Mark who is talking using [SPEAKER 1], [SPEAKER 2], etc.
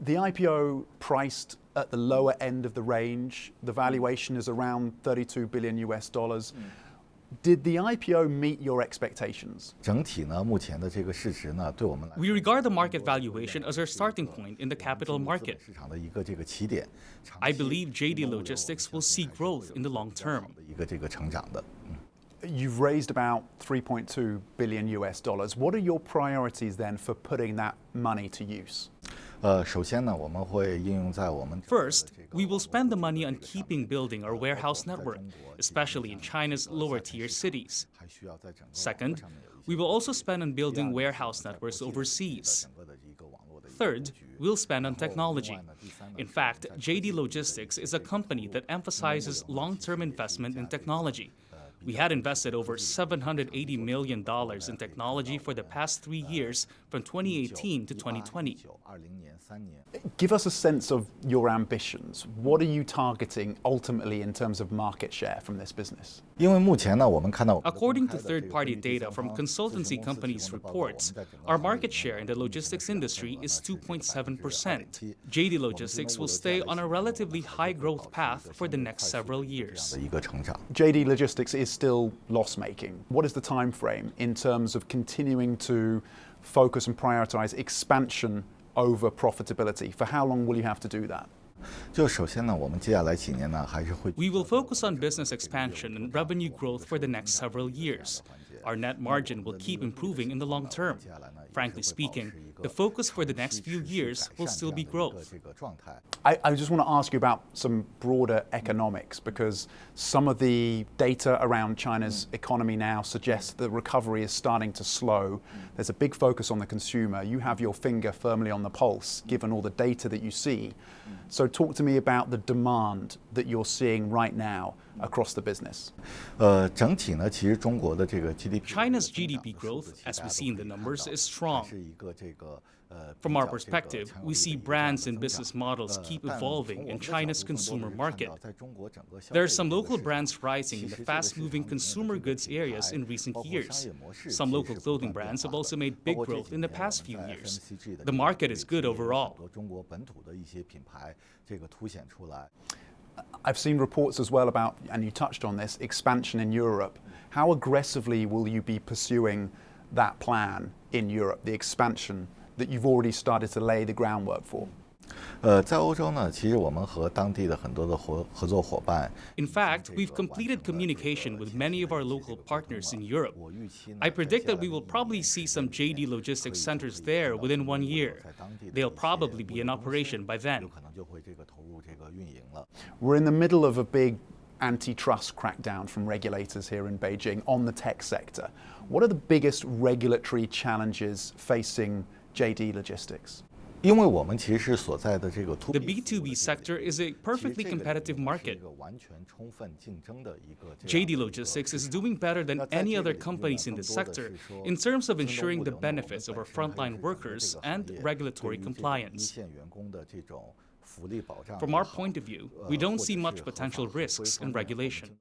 [SPEAKER 1] The IPO priced at the lower end of the range. The valuation is around 32 billion US dollars. Did the IPO meet your expectations?
[SPEAKER 2] 整体呢，目前的这个市值呢，对我们来
[SPEAKER 3] We regard the market valuation as our starting point in the capital market.
[SPEAKER 2] 市场的一个这个起点。
[SPEAKER 3] I believe JD Logistics will see growth in the long term.
[SPEAKER 2] 一个这个成长的。
[SPEAKER 1] You've raised about 3.2 billion US dollars. What are your priorities then for putting that money to use?
[SPEAKER 2] 首先呢，我们会应用在我们
[SPEAKER 3] First, we will spend the money on keeping building our warehouse network, especially in China's lower-tier cities.
[SPEAKER 2] 还需要在整个
[SPEAKER 3] Second, we will also spend on building warehouse networks overseas.
[SPEAKER 2] 整个的一个网络的一个
[SPEAKER 3] Third, we'll spend on technology. In fact, JD Logistics is a company that emphasizes long-term investment in technology. We had invested over $780 million in technology for the past 3 years, from 2018 to 2020.
[SPEAKER 2] 20年3年
[SPEAKER 1] Give us a sense of your ambitions. What are you targeting ultimately in terms of market share from this business?
[SPEAKER 2] 因为目前呢，我们看到
[SPEAKER 3] According to third-party data from consultancy companies' reports, our market share in the logistics industry is 2.7%. JD Logistics will stay on a relatively high growth path for the next several years.
[SPEAKER 2] 的一个成长。
[SPEAKER 1] JD Logistics is still loss-making. What is the time frame in terms of continuing to focus and prioritize expansion over profitability? For how long will you have to do that?
[SPEAKER 2] 就首先呢，我们接下来几年呢，还是会
[SPEAKER 3] We will focus on business expansion and revenue growth for the next several years. Our net margin will keep improving in the long term. Frankly speaking, the focus for the next few years will still be growth.
[SPEAKER 2] 这个状态。
[SPEAKER 1] I just want to ask you about some broader economics, because some of the data around China's economy now suggests the recovery is starting to slow. There's a big focus on the consumer. You have your finger firmly on the pulse, given all the data that you see. So talk to me about the demand that you're seeing right now across the business.
[SPEAKER 2] 整体呢，其实中国的这个 GDP
[SPEAKER 3] China's GDP growth, as we see in the numbers, is strong.
[SPEAKER 2] 是一个这个
[SPEAKER 3] From our perspective, we see brands and business models keep evolving in China's consumer market.
[SPEAKER 2] 在中国整个消
[SPEAKER 3] There
[SPEAKER 2] 费
[SPEAKER 3] are some local brands rising in the fast-moving consumer goods areas in recent years. Some local clothing brands have also made big growth in the past few years. The market is good overall.
[SPEAKER 2] 和中国本土的一些品牌这个凸显出来。
[SPEAKER 1] I've seen reports as well about, and you touched on this, expansion in Europe. How aggressively will you be pursuing that plan in Europe, the expansion that you've already started to lay the groundwork for?
[SPEAKER 2] 在欧洲呢，其实我们和当地的很多的合作伙伴，
[SPEAKER 3] In fact, we've completed communication with many of our local partners in Europe. I predict that we will probably see some JD Logistics centers there within 1 year. They'll probably be in operation by then.
[SPEAKER 2] 可能就会这个投入这个运营了。
[SPEAKER 1] We're in the middle of a big antitrust crackdown from regulators here in Beijing on the tech sector. What are the biggest regulatory challenges facing JD Logistics?
[SPEAKER 2] 因为我们其实是所在的这个 to
[SPEAKER 3] The B2B sector is a perfectly competitive
[SPEAKER 2] 是
[SPEAKER 3] market.
[SPEAKER 2] 一个完全充分竞争的一个这样
[SPEAKER 3] JD Logistics is doing better than any other companies in the sector in terms of ensuring the benefits of our frontline workers and regulatory
[SPEAKER 2] 一
[SPEAKER 3] compliance.
[SPEAKER 2] 线员工的这种福利保障。
[SPEAKER 3] From our point of view, we don't see much potential risks in regulation.